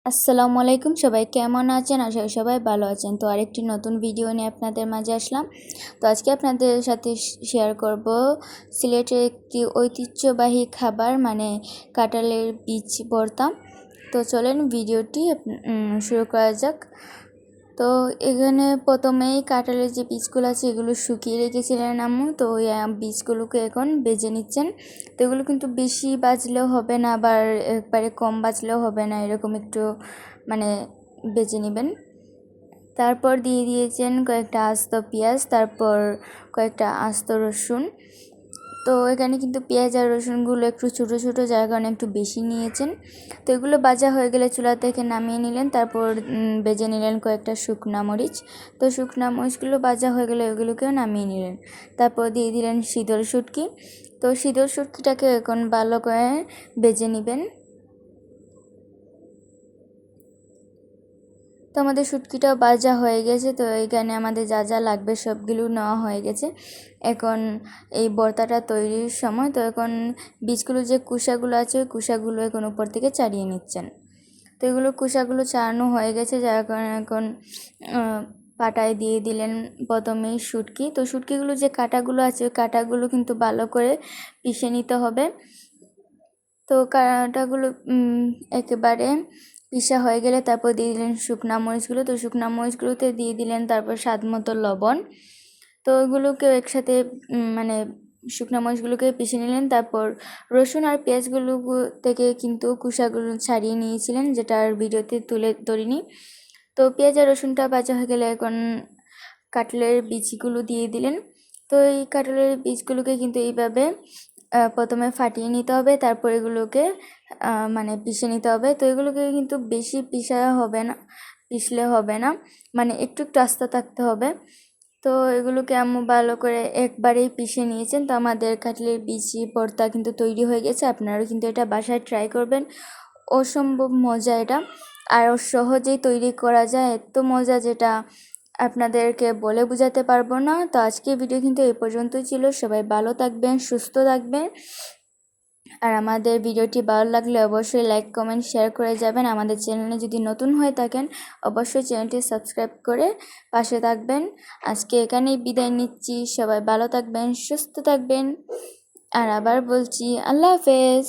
আসসালামু আলাইকুম, সবাই কেমন আছেন? আশা করি সবাই ভালো আছেন। তো আরেকটি নতুন ভিডিও নিয়ে আপনাদের মাঝে আসলাম। তো আজকে আপনাদের সাথে শেয়ার করব সিলেটের একটি ঐতিহ্যবাহী খাবার, মানে কাঁঠালের বীজ ভর্তা। তো চলেন ভিডিওটি শুরু করা যাক। তো এখানে প্রথমেই কাঁঠালের যে বীজগুলো আছে এগুলো শুকিয়ে রেখেছিলেন আম্মু। তো ওই বীজগুলোকে এখন ভেজে নিচ্ছেন। তো এগুলো কিন্তু বেশি বাজলেও হবে না, আবার একবারে কম বাজলেও হবে না, এরকম একটু মানে ভেজে নেবেন। তারপর দিয়ে দিয়েছেন কয়েকটা আস্ত পেঁয়াজ, তারপর কয়েকটা আস্ত রসুন। তো এখানে কিন্তু পেঁয়াজ আর রসুনগুলো একটু ছোটো ছোটো, যার কারণে একটু বেশি নিয়েছেন। তো এগুলো ভাজা হয়ে গেলে চুলা থেকে নামিয়ে নিলেন। তারপর ভেজে নিলেন কয়েকটা শুকনা মরিচ। তো শুকনা মরিচগুলো ভাজা হয়ে গেলে ওগুলোকেও নামিয়ে নিলেন। তারপর দিয়ে দিলেন শীতল শুটকি। তো শীতল শুটকিটাকে এখন ভালো করে ভেজে নেবেন। তো আমাদের শুটকিটাও ভাজা হয়ে গেছে। তো এখানে আমাদের যা যা লাগবে সবগুলো নেওয়া হয়ে গেছে। এখন এই ভর্তাটা তৈরির সময়। তো এখন বীজগুলো যে কুসাগুলো আছে ওই কুসাগুলো এখন উপর থেকে ছাড়িয়ে নিচ্ছেন। তো এগুলো কুসাগুলো ছাড়ানো হয়ে গেছে, যার কারণে এখন পাটায় দিয়ে দিলেন প্রথমেই শুটকি। তো শুটকিগুলো যে কাঁটাগুলো আছে ওই কাঁটাগুলো কিন্তু ভালো করে পিষে নিতে হবে। তো কাঁটাগুলো একেবারে পিষা হয়ে গেলে তারপর দিয়ে দিলেন শুকনা মরিচগুলো। তো শুকনা মরিচগুলোতে দিয়ে দিলেন তারপর স্বাদ মতো লবণ। তো ওইগুলোকে একসাথে মানে শুকনো মরিচগুলোকে পিষে নিলেন। তারপর রসুন আর পেঁয়াজগুলো থেকে কিন্তু কুসাগুলো ছাড়িয়ে নিয়েছিলেন, যেটা আর ভিডিওতে তুলে ধরিনি। তো পেঁয়াজ আর রসুনটা ভাজা হয়ে গেলে এখন কাঁঠালের বীজগুলো দিয়ে দিলেন। তো এই কাঁঠালের বীজগুলোকে কিন্তু এইভাবে প্রথমে ফাটিয়ে নিতে হবে, তারপর এগুলোকে মানে পিষে নিতে হবে। তো এগুলোকে কিন্তু বেশি পিষলে হবে না, মানে একটু একটু আস্তে থাকতে হবে। তো এগুলোকে আম্মু ভালো করে একবারেই পিষে নিয়েছেন। তো আমাদের কাঁঠালের বিচি ভর্তা কিন্তু তৈরি হয়ে গেছে। আপনারাও কিন্তু এটা বাসায় ট্রাই করবেন, অসম্ভব মজা এটা। আর সহজেই তৈরি করা যায়, এত মজা যেটা আপনাদেরকে বলে বোঝাতে পারবো না। তো আজকের ভিডিও কিন্তু এই পর্যন্তই ছিল। সবাই ভালো থাকবেন, সুস্থ থাকবেন। আর আমাদের ভিডিওটি ভালো লাগলে অবশ্যই লাইক, কমেন্ট, শেয়ার করে যাবেন। আমাদের চ্যানেলে যদি নতুন হয়ে থাকেন অবশ্যই চ্যানেলটি সাবস্ক্রাইব করে পাশে থাকবেন। আজকে এখানেই বিদায় নিচ্ছি। সবাই ভালো থাকবেন, সুস্থ থাকবেন। আর আবার বলছি আল্লাহ হাফেজ।